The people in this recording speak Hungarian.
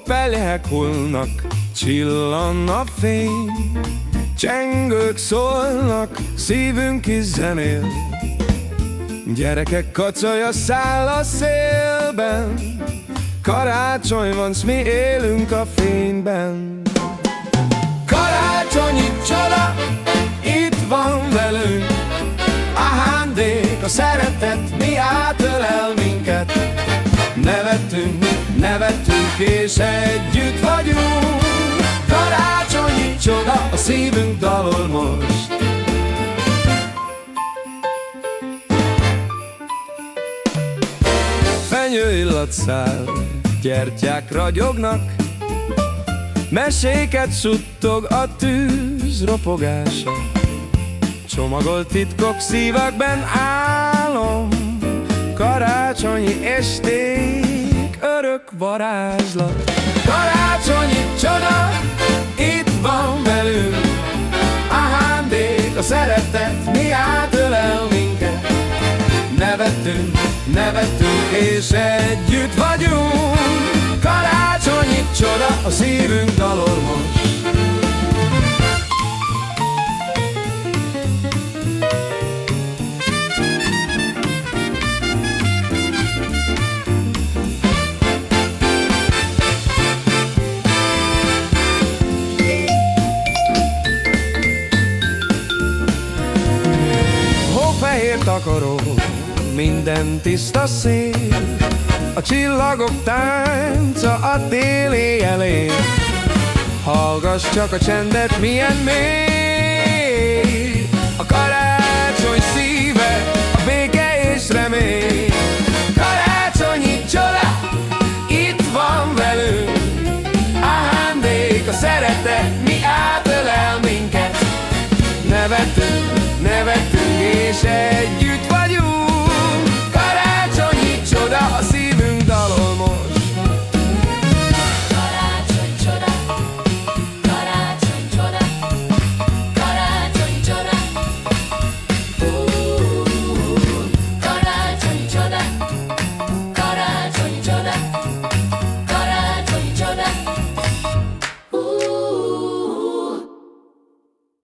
felhek hullnak, csillan a fény, csengők szólnak, szívünk is zenél. Gyerekek kacaja száll a szélben, karácsony van, s mi élünk a fényben. Karácsonyi csoda, itt van velünk, ajándék, a szeretet, mi átölel minket. Nevettünk és együtt vagyunk, karácsonyi csoda, a szívünk dalol most. Fenyő illat száll, gyertyák ragyognak, meséket suttog a tűz ropogása. Csomagolt titkok szívekben álom, karácsonyi esték, örök varázslat. Karácsonyi csoda, itt van velünk, ajándék, a szeretet, mi átölel minket. Nevettünk és együtt vagyunk, karácsonyi csoda, a szívünk dalol most. Hófehér takaró, minden tiszta szél, a csillagok tánca a tél éjjelén. Hallgass csak a csendet, milyen mély,